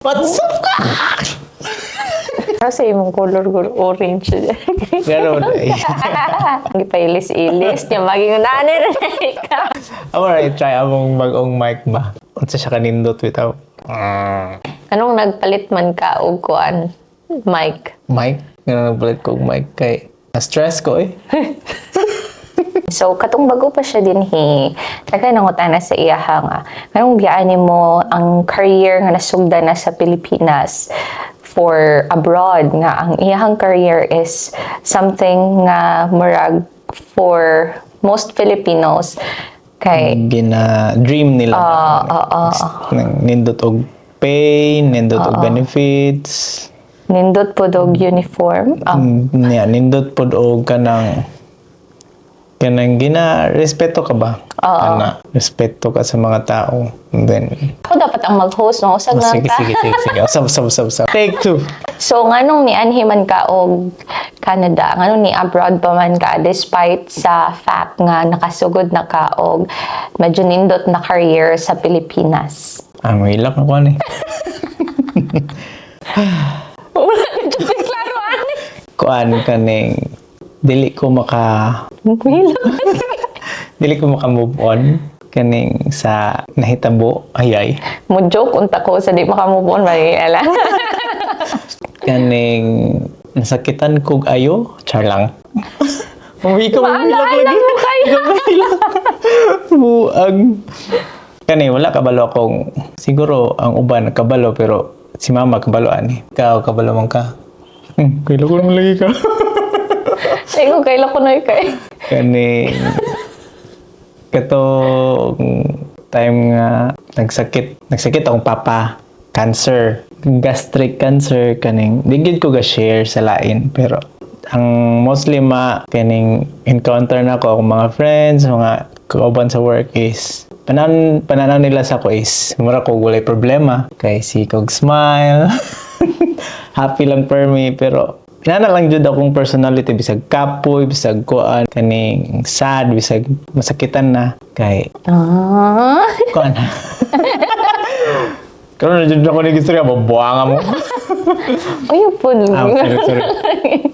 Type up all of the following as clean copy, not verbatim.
What's up ka? Kasi imong color orange. Gano'n ay. Hindi pa ilis-ilis. Niya maging nanay na ka. Amo na i-try among bagong mic ba? Unsa siya kanindot without Anong nagpalit man ka og kuan? Mic. mic? Nga nagpalit kong mic kay na-stress ko eh. So, katong bago pa siya din naganangutan na sa iyaha nga. Anong biyaan mo ang career nga nasugda na sa Pilipinas for abroad nga ang iyahang career is something nga murag for most Filipinos kay Gina-dream nila. Nindot og pay, nindot og benefits. nindot po dog uniform. Nindot pod og kanang respeto ka ba? Kana, respeto ka sa mga tao. And then, Ako dapat ang mag-host, no? Usag lang sige. Usab. Take two. So, nganong ni anhi man ka og Canada, nganong ni abroad pa man ka, despite sa fact nga nakasugod na ka og medyo nindot na career sa Pilipinas. May ilak ako ani. Wala na dyan deklaruan. Kuan kaning dili ko maka-move on kaning sa nahitabo ayay. Mo joke unta ko sa di makamove on may ala. Kaning nasakitan kog ayo, char lang. Uwi ka Maalala mo kayo. Buag. Kani wala kabalo akong siguro ang uban kabalo pero si mama kabalo ani. Ikaw kabalo man ka. Kailan ko naman lagi ka. Ay ko kailan ko na ikay. Kani katong time nga nagsakit akong papa, cancer, gastric cancer kaning digid ko ga share sa lain pero ang mostly kaning encounter na ko akong mga friends, mga kauban sa work is pananan nila sa ko is mura ko walay problema kay si kog smile happy lang per me pero pinana lang jud akong personality bisag kapoy bisag kuan kaning sad bisag masakitan na kay kuan karon na jud ako ni istorya mabuanga mo. Uy po. Sorry.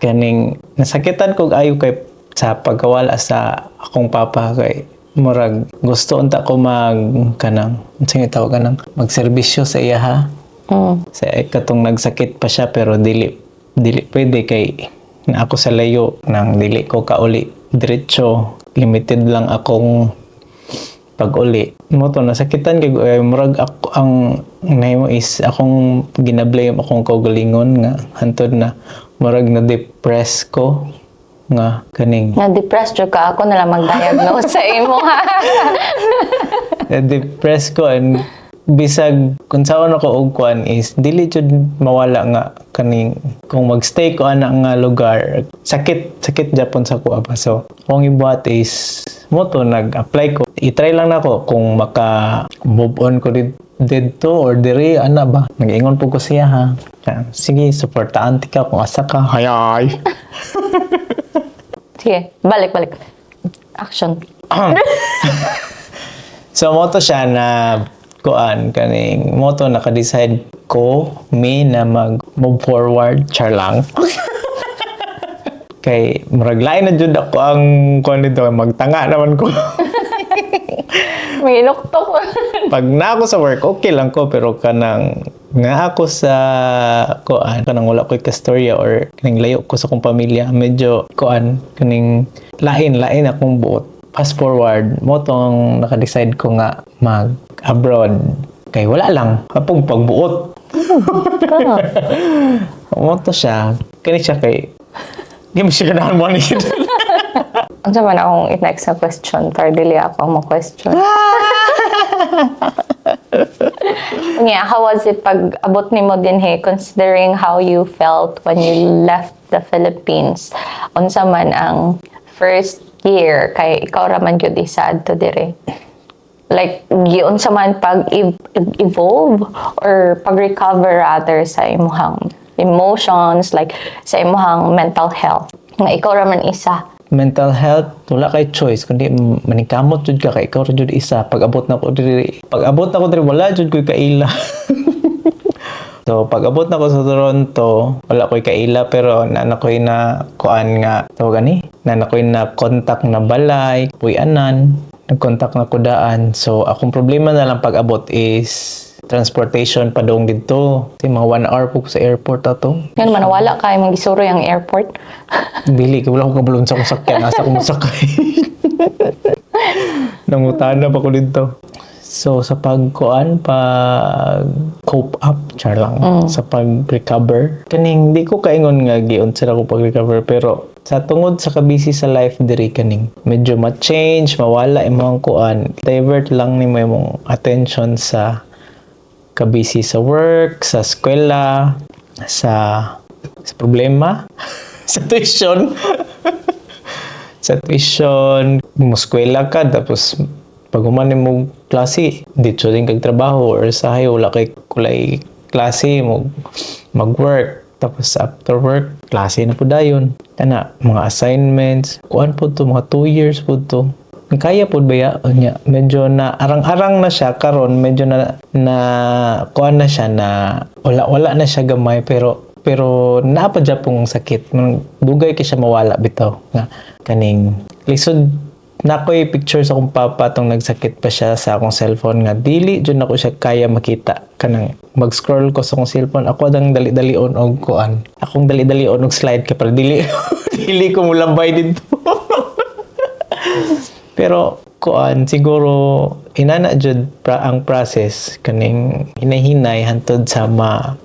Kaning nasakitan kog ayo kay sa pagkawala sa akong papa kay murag gusto unta ko kanang unsay tawag kanang magserbisyo sa iya ha. Sa katong nagsakit pa siya pero dili pwede kay na ako sa layo nang dili ko kauli diretso limited lang akong pag-uli mo to nasakitan kay murag ako ang nahimo is akong ginablame akong kaugalingon nga hantod na murag na depress ko nga kaning Na-depressed ka ako na lang mag-diagnose sa imo ha. na-depress ko and bisag kung saan ako og kuan is dili jud mawala nga kaning kung magstay ko ana nga lugar sakit japon sa kuha pa so kung ibuhat is mo to nag-apply ko i-try lang nako kung maka move on ko dito or diri ana ba nag-ingon po ko siya ha sige suportaan ti ka kung asa ka hayay. Sige, balik. Action. So mo to siya na kuan kaning moto naka-decide ko na mag-move forward char lang. Kay murag lain na jud ako ang kuan dito magtanga naman ko. May inuktok. Pag na ako sa work okay lang ko pero kanang nga ako sa kuan kanang wala ko kastorya or kaning layo ko sa akong pamilya medyo kuan kaning lain akong buot. Fast forward mo tong naka-decide ko nga mag-abroad kay wala lang apong pagbuot. Mo to siya kani siya kay di mo siya ganahan mo ni. Ang sama na akong next na question. Tardili ako mo question. Yeah, how was it pag abot ni mo din considering how you felt when you left the Philippines? Unsa man ang first year kay ikaw raman gyud isa adto dire. Like giun sa man pag evolve or pag recover rather sa imong emotions like sa imong mental health. Nga ikaw raman isa. Mental health wala kay choice kundi maningkamot jud ka kay ikaw ra jud isa pag abot na ko diri wala jud koy kaila. So, pag abot na ko sa Toronto, wala ko'y kaila, pero na ko'y na kuan nga, tawagan ni? Na ko'y na contact na balay, puyanan, nag-contact na kudaan. So, akong problema na lang pag abot is transportation pa doon dito. Kasi mga 1 hour po sa airport ato. Yan, manawala ka, yung gisuro yung airport. Bili, wala ko kabalon sa kusakyan. Asa ko masakay. Nangutana pa ko dito. So, sa pag-cope up, char lang, sa pag-recover, kaning, di ko kaingon nga giyon sa ako pag-recover, pero sa tungod sa kabisi sa life diri kaning, medyo ma-change, mawala imong kuan, divert lang ni mo imong attention sa kabisi sa work, sa eskwela, sa problema, sa tuition. Sa tuition, muskwela ka, tapos pag humanin mo klase, dito din kag trabaho or sahay, wala kay kulay klase mo mag-work. Tapos after work, klase na po dayon. Kana, mga assignments, kuan po to, mga 2 years po to. Kaya po ba ya? Medyo na arang-arang na siya karon, medyo na kuan na siya na wala na siya gamay, pero napadya pong sakit. Dugay kay siya mawala bitaw nga kaning lisod na ko'y picture sa akong papa tong nagsakit pa siya sa akong cellphone nga dili jud na ko siya kaya makita kanang mag-scroll ko sa akong cellphone ako dang dali-dalion og kuan akong dali-dalion og slide kay para dili dili ko mulambay dito. Pero kuan siguro inana jud ang process kaning hinahinay hantod sa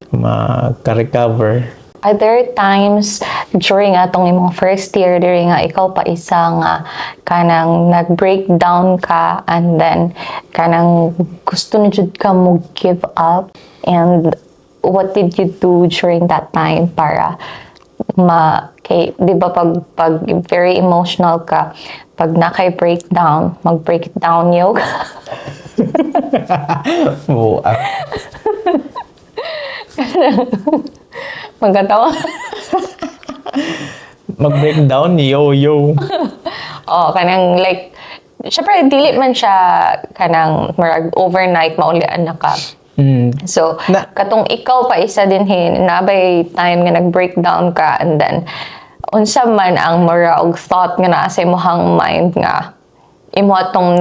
ma-recover. Are there times during atong imong first year diri nga ikaw pa isa nga kanang nag-breakdown ka and then kanang gusto na jud ka mo give up, and what did you do during that time para kay di ba pag very emotional ka, pag nakay breakdown, mag-break it down yoga. Oo. Magkatawa. Mag-breakdown, yo. Oh, kanang like, syempre, dili man siya kanang marag overnight maulian na ka. So, katong ikaw pa isa din nabay time nga nag-breakdown ka, and then, unsa man ang marag thought nga naa sa imong mind nga, imo atong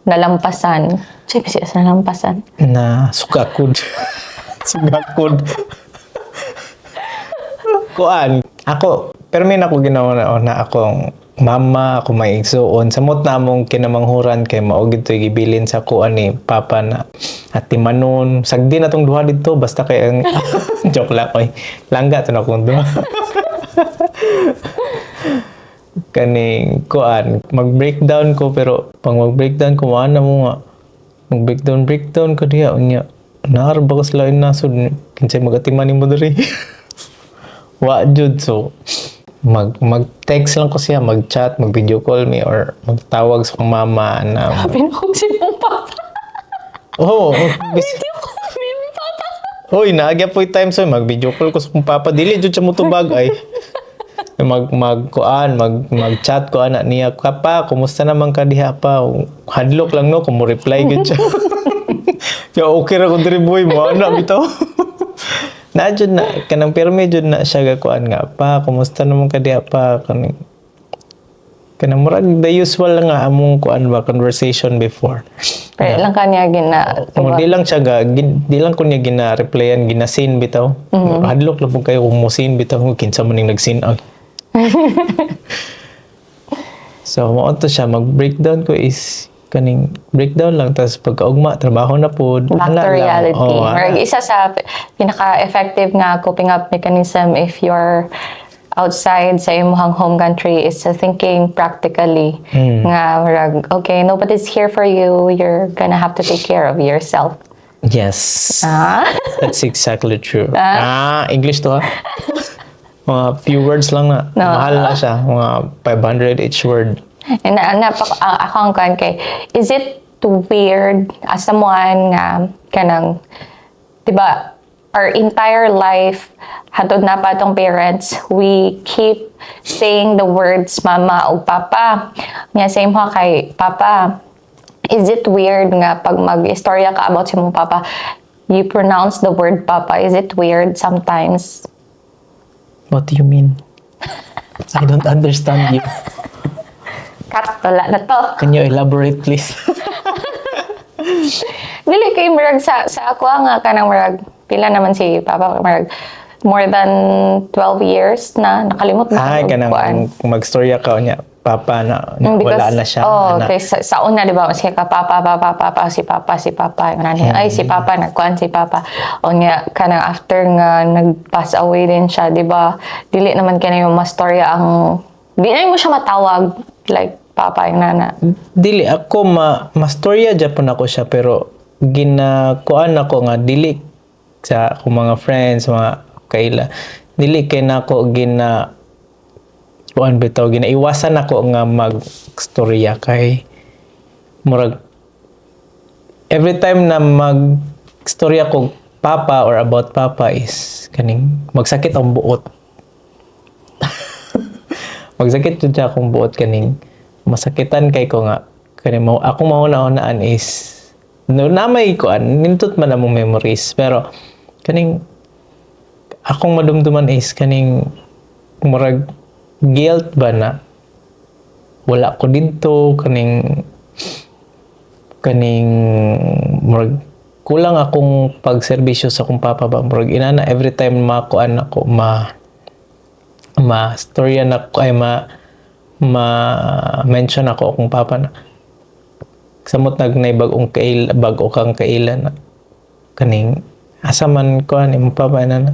nalampasan. Sige siya sa nalampasan. Na sugakod. Sugakod. Kuan, ako, pero may ako ginawa na akong mama, ako may igsuon. Samot na mong kinamanghuran kay maugid to gibilin sa kuan ni Papa na ati manon. Sagdi na tong duha dito, basta kay ang joke lang, oy. Langga to na kong duha. Kaning kuan, mag-breakdown ko, pero pang mag-breakdown ko, maana mo nga. Mag-breakdown ko diya, unya. Naarba ko sila nasod, kinsay mag-atiman mo diri. Wa jud, so mag-text lang ko siya, mag-chat, mag-video call me, or magtawag sa kong mama na Pinakog si mong papa. oh, Video call ni mong papa. hoy, naagya po yung time so mag-video call ko sa kong papa, dili jud siya mo tubag ay mag-chat ko anak niya, "Papa, kumusta naman ka diha pa?" Hadlok lang no, kung mo reply gud siya. Ya okay ra kun diri boy mo ana bitaw. Na jud na kanang pirmi jud na siya gakuan nga, "Pa, kumusta naman ka diha pa?" Kanang murag the usual lang nga among kuan ba conversation before. Pero lang kanya Di lang siya di lang ko niya gina-replyan, gina-seen bitaw. Hadlok lang po kayo kung mo seen bitaw, kinsa man ning nag-seen out. So, mo to siya, mag-breakdown ko is kaning breakdown lang, tapos pagkaugma, trabaho na po. Back to reality. Or isa sa pinaka-effective nga coping up mechanism if you're outside sa imong home country is thinking practically. Nga, okay, nobody's here for you. You're gonna have to take care of yourself. Yes. Ah? That's exactly true. English to ha? Mga few words lang na. No. Mahal na siya. Mga 500 each word. And ako ang kan kay, is it weird as someone nga kanang, diba, our entire life, hatod na pa itong parents, we keep saying the words mama o papa. Nga same ho kay papa, is it weird nga pag mag-istorya ka about si mong papa, you pronounce the word papa, is it weird sometimes? What do you mean? I don't understand you. Kat, wala na to. Can you elaborate, please? Dili kay murag sa ako nga kanang murag pila naman si papa murag more than 12 years na nakalimot na Ay, ko kanang kuan. mag-storya ka niya. Papa na wala na siya. Oh, na. okay. Sa una, di ba, maski ka, papa, si papa. Yung nanay, ay, si papa, nagkuhan si papa. O nga, kanang after nga, nag-pass away din siya, di ba? Dili naman ka na yung mastorya ang, di na mo siya matawag, like, papa, yung nana. Dili ako mastorya Japon ako siya pero ginakuan ako nga dili sa akong mga friends, mga kaila. Dili kay nako kuan bitaw ginaiwasan ako nga magstorya kay murag every time na magstorya ko papa or about papa is kaning magsakit ang buot. Magsakit jud siya akong buot kaning masakitan kay ko nga kaning akong mahuna-hunaan is no na may kuan nindot man among memories pero kaning akong madumduman is kaning murag guilt ba na wala ko dito kaning murag kulang akong pagserbisyo sa akong papa ba murag inana every time makuan ako storya na ko ay mention ako akong papa na samot nagnay bago kang kailan na kaning asa man ko ani mo papa na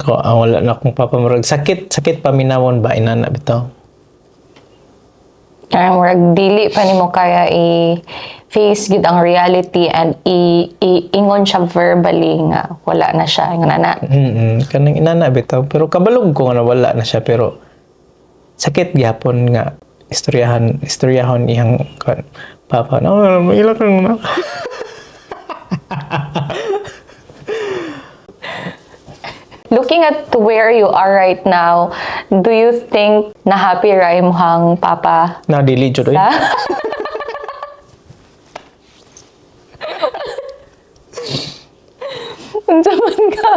ko wala na akong papa murag sakit paminawon ba inana bitaw. Kaya murag dili pa nimo kaya i-face gid ang reality and ingon siya verbally nga wala na siya yung nana. Kanang inana bitaw pero kabalo ko nga wala na siya pero sakit gyapon nga istoryahon iyang papa no ila kang na. Looking at where you are right now, do you think na happy ra imong papa? Na dili jud oy. Unsa man ka?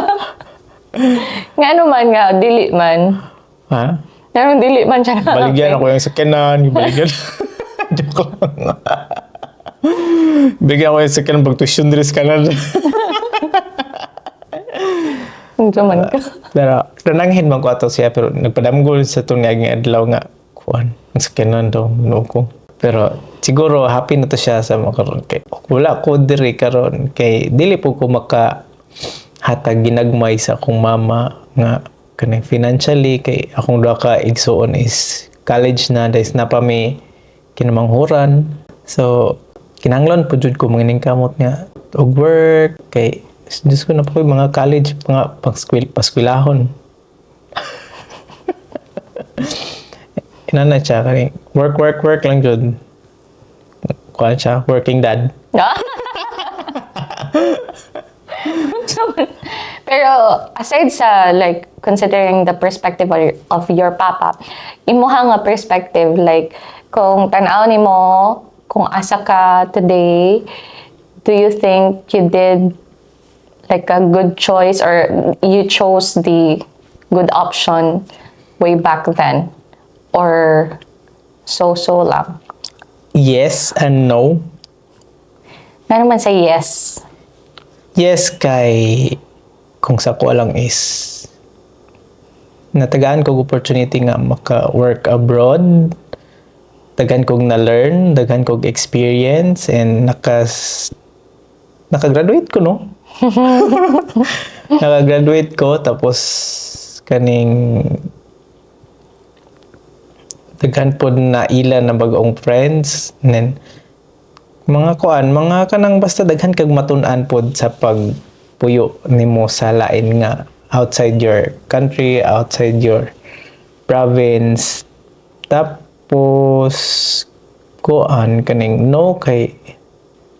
Ngano man nga dili man. Ha? Ngano dili man siya na. Baligyan ako yung sakinan, baligyan. Joke lang. Bigyan ko yung sakinan pag tuition dress ka na. Unsa man ka? Pero nananghin man ko ato siya pero nagpadamgol sa itong naging adlaw nga kuan ang sakinan daw no ko. Pero siguro happy na to siya sa makaron kay wala ko diri karon kay dili po ko maka hatag ginagmay sa akong mama nga kanang financially kay akong duha ka igsuon is college na dahil na pa may kinamanghuran. So kinahanglan po jud ko mangining kamot nga og work kay Diyos ko na po yung mga college, mga paskwilahon. Inana siya, work lang dyan. Kuha siya, working dad. Pero aside sa like considering the perspective of your papa, imuha nga perspective like kung tan-aw nimo kung asa ka today, do you think you did like a good choice or you chose the good option way back then? Or so lang? Yes and no. Nga naman sa yes. Yes kay kung sa ko lang is natagaan ko opportunity nga maka-work abroad. Dagan kong na-learn, dagan kong experience and naka-graduate ko no. Naka-graduate ko tapos kaning daghan po na ilan na bagong friends and then mga kanang basta daghan kag matun-an pod sa pagpuyo nimo sa lain nga outside your country, outside your province. Tapos kaning no kay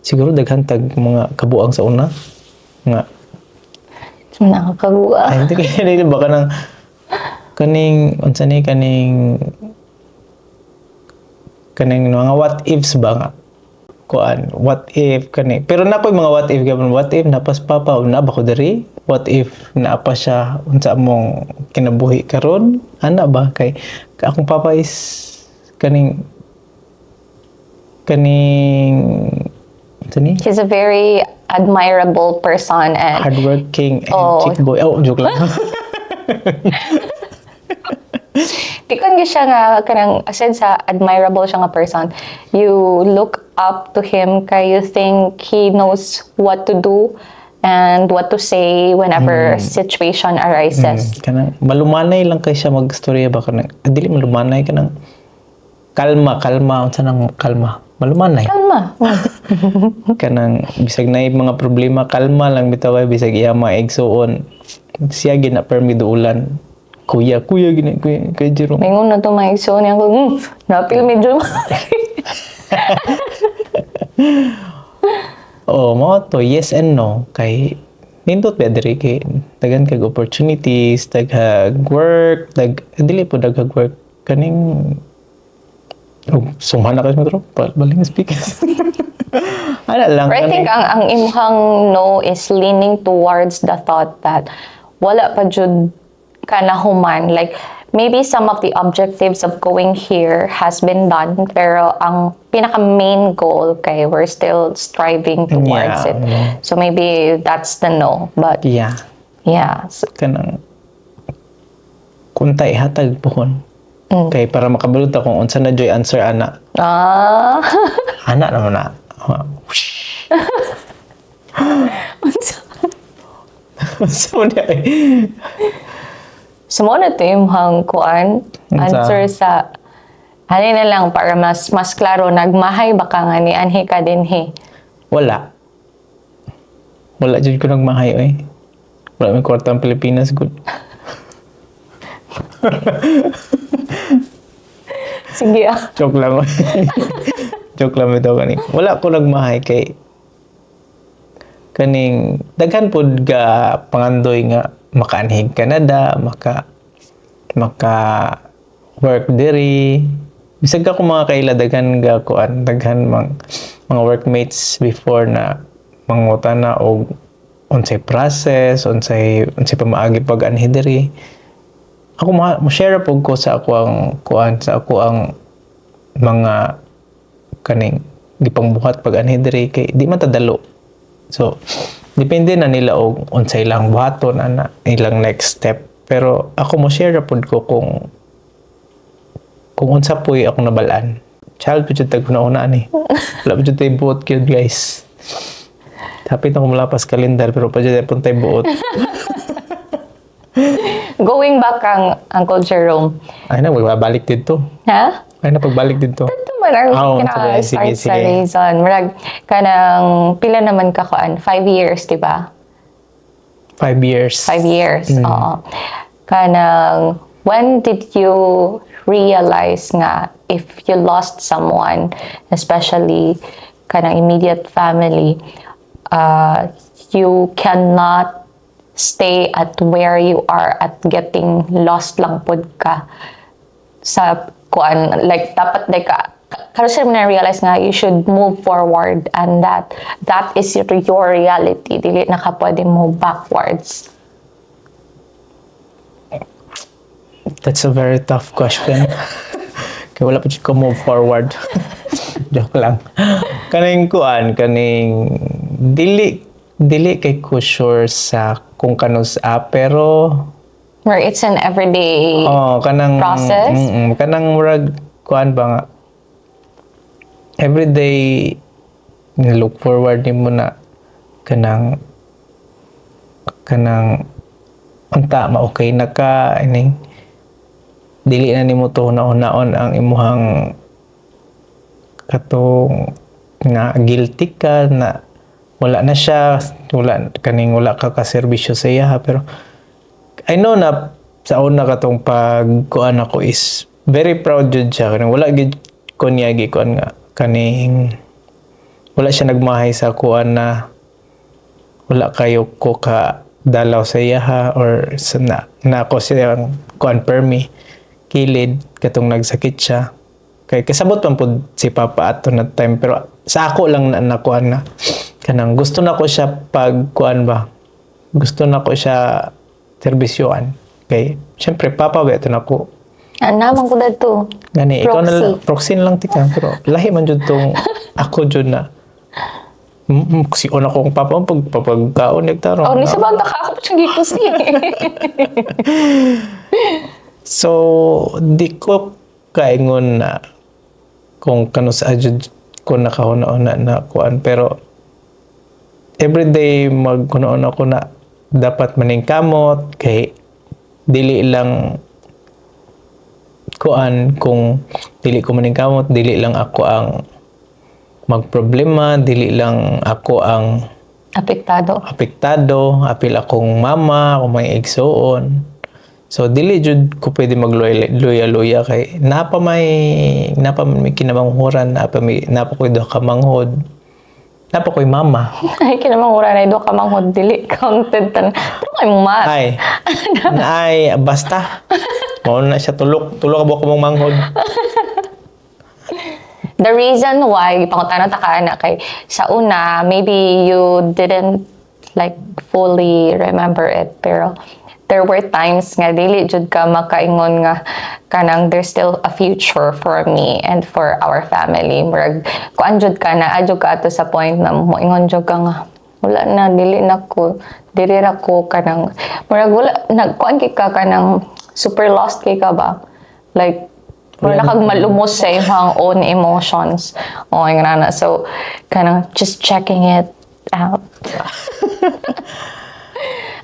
siguro daghan tag mga kabuang sa una nga Nakakaguwa. ay hindi kaya baka nang kaning unsa ni kaning mga what ifs ba nga kuan what if kani pero na ko'y mga what if gabon what if napas papa na ba ko diri what if naapa siya unsa mong kinabuhi karon ana ba kay akong papa is kaning tani He's a very admirable person and hardworking and Oh. chick boy joke lang di kon siya nga kanang aside sa admirable siya nga person, you look up to him kay you think he knows what to do and what to say whenever situation arises. kanang malumanay lang kay siya magstorya ba kanang dili malumanay kanang kalma unsa nang kalma malumanay Kalma. kanang bisag na mga problema kalma lang bitaw kay bisag iya maigsuon siya gina permi duulan kuya gina kuya Jerome Mingon na to maigsoon niya ko, napil medyo. mo to yes and no kay nindot ba diri kay dagan kag opportunities daghag work dili po daghag work kaning sumana ka mo baling speak ana lang But I think ang imhang no is leaning towards the thought that wala pa jud kanahuman. Like, maybe some of the objectives of going here has been done, pero ang pinaka-main goal, kay we're still striving towards Yeah. it. So maybe that's the no. But yeah yeah, so, kanang kuntay hatag pohon kay para makabulot kung unsa na joy answer ana ana naman na so Sumo na to yung kuan answer sa hani na lang para mas klaro nagmahay baka nga ni anhi ka dinhi. wala jud ko nagmahay oy wala may kwarta ang Pilipinas good Sige joke lang oy joke lang ito kani wala ko nagmahay kay kaning daghan pud ga pangandoy nga makaanhig Canada maka work diri bisag ako mga kaila daghan ga kuan daghan mga workmates before na mangutan na og unsay process unsay pamaagi pag anhi diri ako mo share pug ko sa ako ang kuan sa ako ang mga kaning gipangbuhat pag anhi diri kay di man ta dalo so depende na nila og unsay lang buhaton ana ilang next step pero ako mo share ra pud ko kung unsa poy ako nabalaan child pud jud tag una ani wala pud jud tay buot gyud guys hapit na ko malapas kalendar pero pa jud pud tay buot Going back ang Uncle Jerome. ay na magbabalik dito Ha? ay na pagbalik dito Ito man ang sige, start sa sige. reason. Marag, kanang pila naman ka kuan? 5 years, di ba? 5 years 5 years, oo. Kanang, when did you realize nga if you lost someone, especially kanang immediate family, you cannot stay at where you are at getting lost lang pod ka sa kuan like dapat ka kasi na realize nga you should move forward and that is your reality dili na ka pwede move backwards. That's a very tough question. Kaya wala pa ko move forward. Joke lang. Kaning dili kay ko sure sa kung kanus pero Where it's an everyday kanang process? kanang murag kuan ba nga everyday look forward nimo na kanang unta ma okay na ka ining dili na nimo to naon ang imuhang katong nga guilty ka na wala na siya wala ka serbisyo sa iya pero I know na sa una katong pagkuan ako is very proud jud siya kanang wala gid ko niya gikuan nga kaning wala siya nagmahay sa kuan na wala kayo ko ka dalaw sa iya ha or sa na ako siyang kuan permi kilid katong nagsakit siya Kay kasabot man pud si Papa ato na time pero sa ako lang na nakuan na kanang gusto na ko siya pagkuan ba. Gusto na ko siya serbisyoan. Kay syempre Papa ba ito na ko. Naman ko dito. Gani ikaw na lang, Proxy. proxy na lang tika pero lahi man jud tong ako jud na si una kong Papa pagkaon nagtarong. Oh, ni sa banda ka ako siyang gikusi. So, di ko kaingon na kung kano sa adjud ko nakahuna-una na kuan. Pero, everyday magkunaon ako na dapat maning kamot kay dili lang kuan kung dili ko maning kamot, dili lang ako ang magproblema, dili lang ako ang Apektado. apektado, apil akong mama, akong may igsoon. So dili jud ko pwede magluya-luya kay napa may kinamanghuran, napa ko do ka manghod. Napa ko'y mama. Ay, kinamangura na ito ka manghod, dili counted tan. Pero kay mo mat. Ay, basta. Mao na siya tulok ba ko mong manghod. The reason why pangutana ta ka na kay sa una maybe you didn't like fully remember it pero there were times nga dili jud ka makaingon nga kanang there's still a future for me and for our family. Murag kuan jud ka na adyo ka ato sa point na moingon jud ka nga wala na dili ra ko kanang murag wala nagkuan kay ka kanang super lost kay ka ba like wala kag malumos sa imong own emotions. O nga na. So, kanang just checking it out.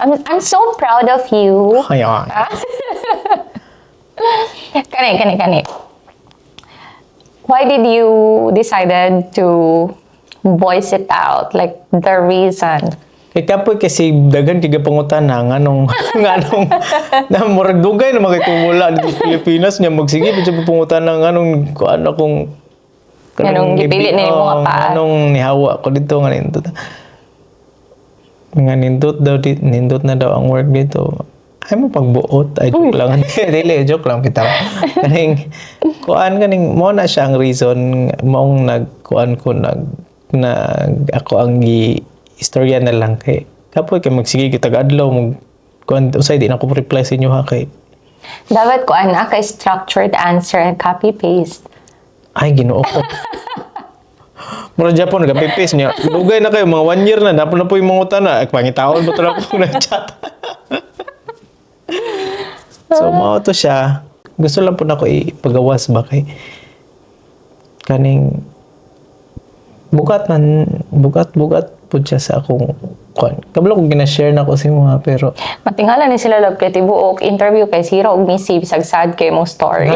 I'm so proud of you. Ayan. Kani. Why did you decided to voice it out? Like, the reason? Kapoy kasi dagan tiga pangutana nganong na murag dugay na magkumula dito sa Pilipinas nya magsige pud pangutana nganong kuan akong Nganong gipili na yung mga paa. nganong nihawa ko dito nganindot na daw ang word dito. Ay mo pagbuot ay joke lang dili joke lang bitaw kaning kuan kaning mo na siya ang reason maong nagkuan ko ako ang istorya na lang kay kapoy kay magsige kita adlaw mag kuan usay di na ko reply sa inyo ha kay Dapat ko ana kay structured answer and copy paste. ay Ginoo ko mura Japon nagapipis niya dugay na kayo mga 1 year na napon na po yung mga utana ay pangitaon mo talaga ko na chat so mao to siya gusto lang po na ko ipagawas ba kay kaning bugat po siya sa akong kuan. Kabalo ko gina-share na ko sa mga pero Matingala ni sila love kay tibuok interview kay Sira og misi bisag sad kay mo story.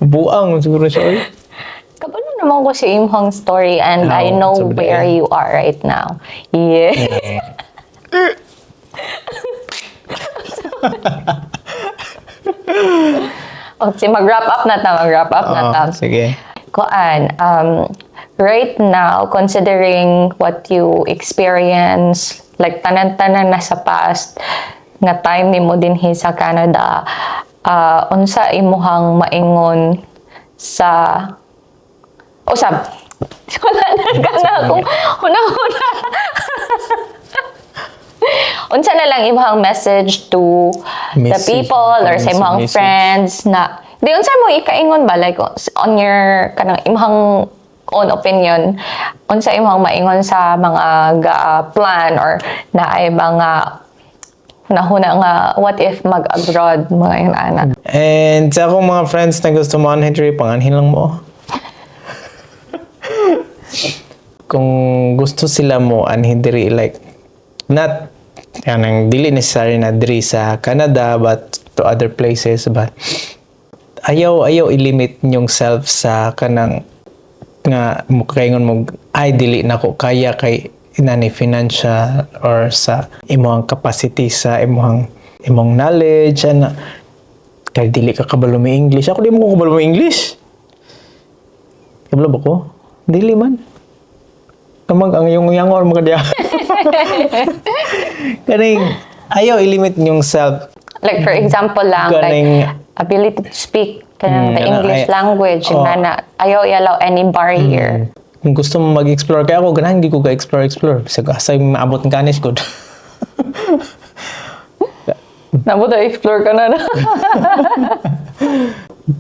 buang siguro siya oy. Kabalo naman ko si imong story and Oh, I know sobrang. where you are right now. Yeah. Okay, mag-wrap up na ta. Sige. Kuan, right now, considering what you experience, like tanan-tanan na sa past, nga time ni mo din sa Canada, unsa imuhang maingon sa usab wala na kana akong huna unsa na lang imong message to the Message people or sa imong message. friends na di unsa mo ikaingon ba like on your kanang imong own opinion unsa imong maingon sa mga plan or na ay mga hunahuna nga what if mag-abroad mga yun ana. And sa akong mga friends na gusto mo Henry, panganhin lang mo. Kung gusto sila mo anhin diri like not kanang dili necessary na diri sa Canada but to other places but ayaw i-limit yung self sa kanang nga mukaingon mo ay dili na ko kaya kay inani financial or sa imong capacity sa imong knowledge ana kay dili ka kabalo mi English ako di mo ko kabalo mi English kabalo ba ko dili man kamag ang yung yangor mo kadya kaning ayaw i-limit yung self Like for example lang Ganing- like ability to speak Kanang the Kana, English ay- language, Oh. nga na ayaw i-allow any barrier. Kung gusto mo mag-explore, kaya ako ganahan, hindi ko ga-explore. Kasi asay maabot ng kanis ko. Nabuta explore ka na.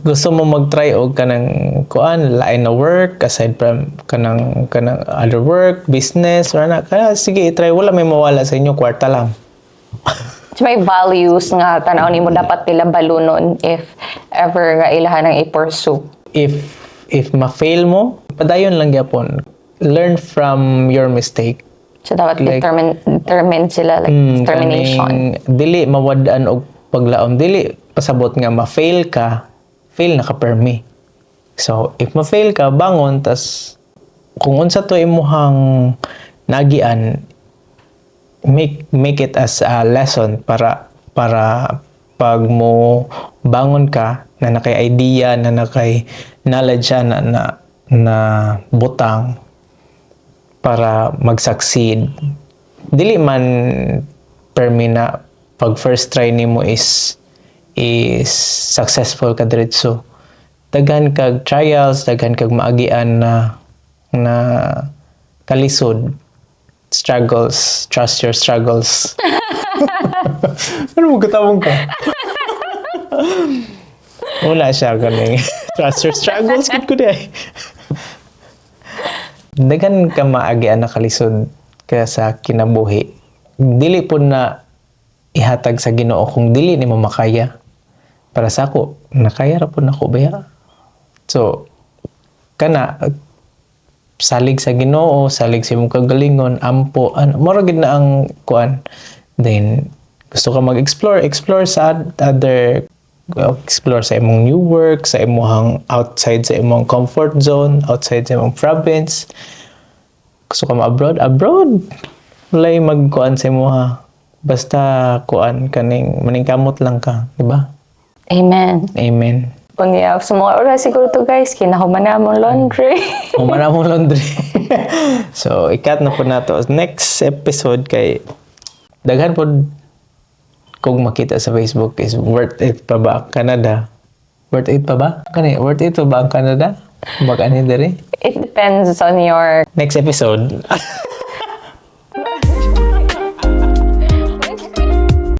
Gusto mo mag-try og kanang kuan, lain na work, aside from kanang other work, business, or na, kaya sige, i-try. Wala may mawala sa inyo, kwarta lang. So, may values nga tanaw nimo dapat nila balunon if ever nga ilahan ang i-pursue. If ma-fail mo, padayon lang gyapon. Learn from your mistake. So dapat Like- determined sila, like determination. Kaning dili mawad-an og paglaom, dili pasabot nga ma-fail ka, fail na ka permi. So if ma-fail ka, bangon, tas kung unsa to imuhang nagian, make it as a lesson para pag mo bangon ka na nakay idea, na nakay knowledge na butang para mag-succeed. Dili man permi na pag first try nimo is successful ka diretso. Daghan kag trials, daghan kag maagian na kalisod, struggles, trust your struggles. Ano mo katawang ka? Wala siya kaning trust your struggles, good ko di. Daghan ka maagian na kalisod kaya sa kinabuhi. Dili po na ihatag sa Ginoo kung dili nimo makaya. Para sa ako, nakaya ra po nako baya. So, kana salig sa Ginoo, salig sa imong kagalingon, ampo, mora gid na ang kuan. Then gusto ka mag-explore, explore sa other, explore sa imong new work, sa imong outside sa imong comfort zone, outside sa imong province. Gusto ka ma-abroad, abroad. Walay magkuan sa imo ha. Basta kuan kaning maningkamot lang ka, di ba? Amen. Amen. Unya, sa mga oras siguro to guys, kinahuman na mong laundry. Umana mo laundry. So, ikat na po nato. Next episode kay daghan po kung makita sa Facebook is worth it pa ba ang Canada? Worth it pa ba? Kani, worth it pa ba ang Canada? Mag-ani diri? It depends on your Next episode.